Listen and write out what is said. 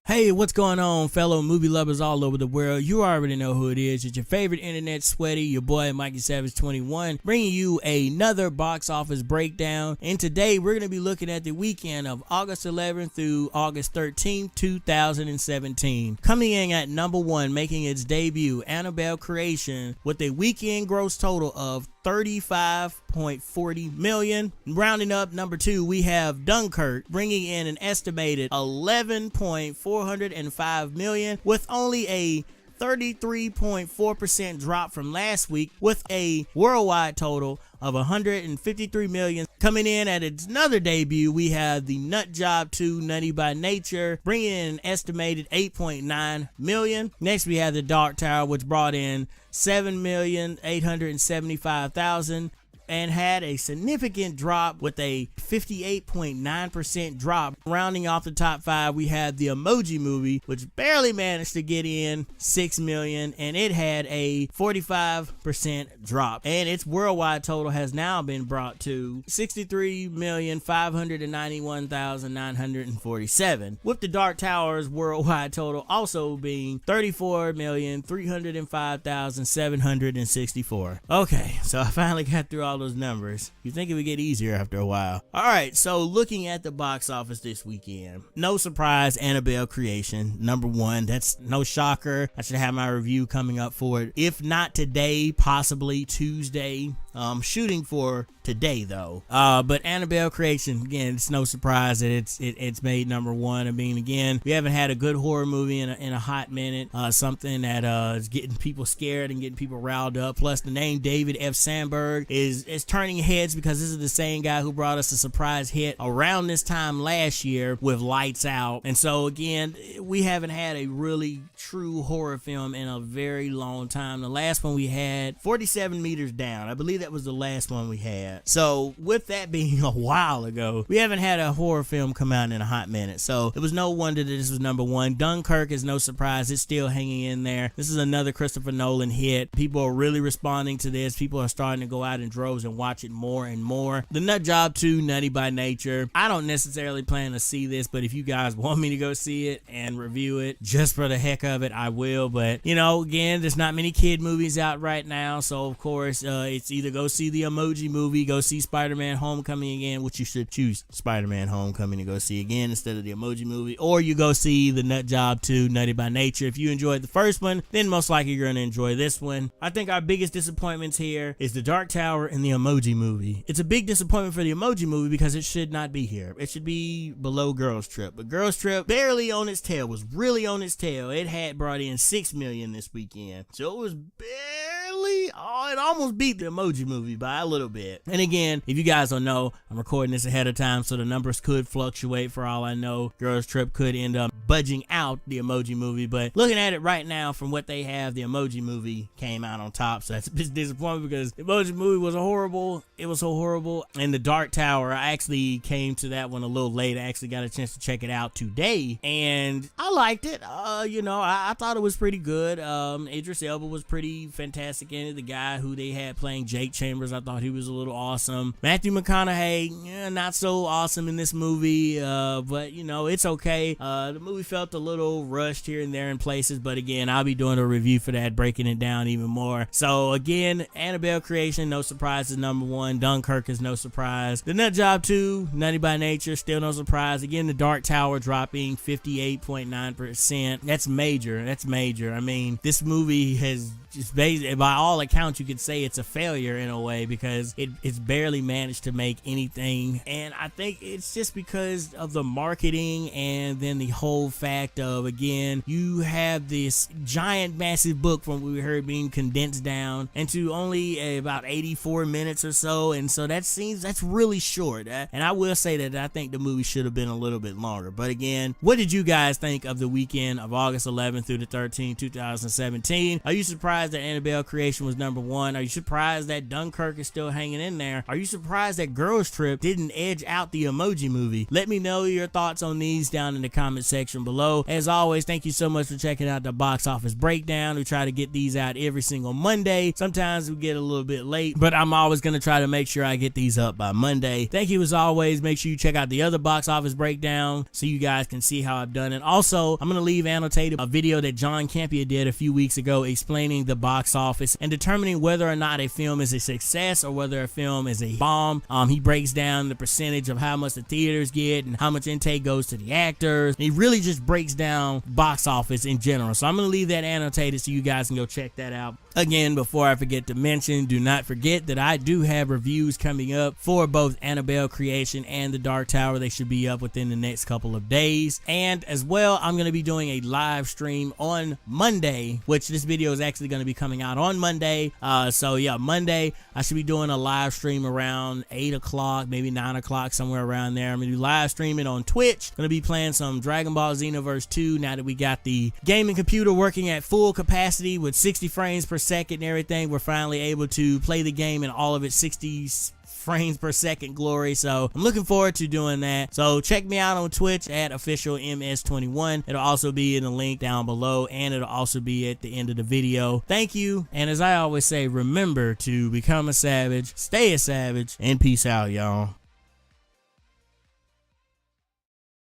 Hey, what's going on, fellow movie lovers all over the world? You already know who it is. It's your favorite internet sweaty, your boy Mikey Savage 21, bringing you another box office breakdown. And today we're going to be looking at the weekend of August 11th through August 13th, 2017. Coming in at number one, making its debut, Annabelle creation with a weekend gross total of $35.40 million. Rounding up number two, we have Dunkirk, bringing in an estimated $11.405 million with only a 33.4% drop from last week, with a worldwide total of $153 million. Coming in at its another debut, we have the Nut Job 2 Nutty by Nature, bringing in an estimated $8.9 million. Next, we have The Dark Tower, which brought in $7,875,000 and had a significant drop with a 58.9% drop. Rounding off the top five, we had the Emoji Movie, which barely managed to get in $6 million, and it had a 45% drop. And its worldwide total has now been brought to $63,591,947, with The Dark Tower's worldwide total also being $34,305,764. Okay, so I finally got through all those numbers. You think it would get easier after a while. Alright, so looking at the box office this weekend, no surprise, Annabelle creation, number one. That's no shocker. I should have my review coming up for it. If not today, possibly Tuesday. Shooting for today though. But Annabelle creation, again, it's no surprise that it's made number one. I mean, again, we haven't had a good horror movie in a hot minute. Something that is getting people scared and getting people riled up. Plus, the name David F. Sandberg is turning heads because this is the same guy who brought us a surprise hit around this time last year with Lights Out. And so again, we haven't had a really true horror film in a very long time. The last one we had, 47 Meters Down. I believe that was the last one we had. So with that being a while ago, we haven't had a horror film come out in a hot minute. So it was no wonder that this was number one. Dunkirk is no surprise. It's still hanging in there. This is another Christopher Nolan hit. People are really responding to this. People are starting to go out in droves and watch it more and more. The Nut Job 2 Nutty by Nature. I don't necessarily plan to see this, but if you guys want me to go see it and review it just for the heck of it, I will. But you know, again, there's not many kid movies out right now, so of course it's either go see the Emoji Movie, go see Spider-Man Homecoming again, which you should choose Spider-Man Homecoming to go see again instead of the Emoji Movie, or you go see the Nut Job 2 Nutty by Nature. If you enjoyed the first one, then most likely you're going to enjoy this one. I think our biggest disappointments here is The Dark Tower and the Emoji Movie. It's a big disappointment for the Emoji Movie because it should not be here. It should be below Girls Trip, but Girls Trip barely on its tail, was really on its tail. It had brought in $6 million this weekend, so it was barely, it almost beat the Emoji Movie by a little bit. And again, if you guys don't know, I'm recording this ahead of time, so the numbers could fluctuate. For all I know, Girls Trip could end up budging out the Emoji Movie, but looking at it right now from what they have, the Emoji Movie came out on top, so that's a bit disappointing because the Emoji Movie was horrible. It was so horrible. And The Dark Tower, I actually came to that one a little late. I actually got a chance to check it out today, and I liked it. You know, I thought it was pretty good. Idris Elba was pretty fantastic in it. The guy who they had playing Jake Chambers, I thought he was a little awesome. Matthew McConaughey, not so awesome in this movie, but you know, it's okay. The movie felt a little rushed here and there in places, but again, I'll be doing a review for that, breaking it down even more. So again, Annabelle creation, no surprise, is number one. Dunkirk is no surprise. The Nut Job 2 Nutty by Nature, still no surprise. Again, The Dark Tower dropping 58.9%. That's major. That's major. I mean, this movie has just basically, by all accounts, you could say it's a failure in a way because it's barely managed to make anything. And I think it's just because of the marketing and then the whole fact of, again, you have this giant, massive book from what we heard being condensed down into only about 84 minutes or so. And so that's really short. And I will say that I think the movie should have been a little bit longer. But again, what did you guys think of the weekend of August 11th through the 13th, 2017? Are you surprised that Annabelle creation was was #1? Are you surprised that Dunkirk is still hanging in there? Are you surprised that Girls Trip didn't edge out the Emoji Movie? Let me know your thoughts on these down in the comment section below. As always, thank you so much for checking out the box office breakdown. We try to get these out every single Monday. Sometimes we get a little bit late, but I'm always going to try to make sure I get these up by Monday. Thank you as always. Make sure you check out the other box office breakdown so you guys can see how I've done it. Also, I'm going to leave annotated a video that Campea did a few weeks ago explaining the box office and determining whether or not a film is a success or whether a film is a bomb. He breaks down the percentage of how much the theaters get and how much intake goes to the actors. He really just breaks down box office in general. So I'm going to leave that annotated so you guys can go check that out. Again, before I forget to mention, do not forget that I do have reviews coming up for both Annabelle Creation and The Dark Tower. They should be up within the next couple of days. And as well, I'm going to be doing a live stream on Monday, which this video is actually going to be coming out on Monday. So yeah, Monday, I should be doing a live stream around 8 o'clock, maybe 9 o'clock, somewhere around there. I'm going to be live streaming on Twitch. Going to be playing some Dragon Ball Xenoverse 2 now that we got the gaming computer working at full capacity with 60 frames per second and everything. We're finally able to play the game in all of its 60 frames per second glory. So I'm looking forward to doing that. So check me out on Twitch at officialms21. It'll also be in the link down below, and it'll also be at the end of the video. Thank you, and as I always say, remember to become a savage, stay a savage, and peace out, y'all.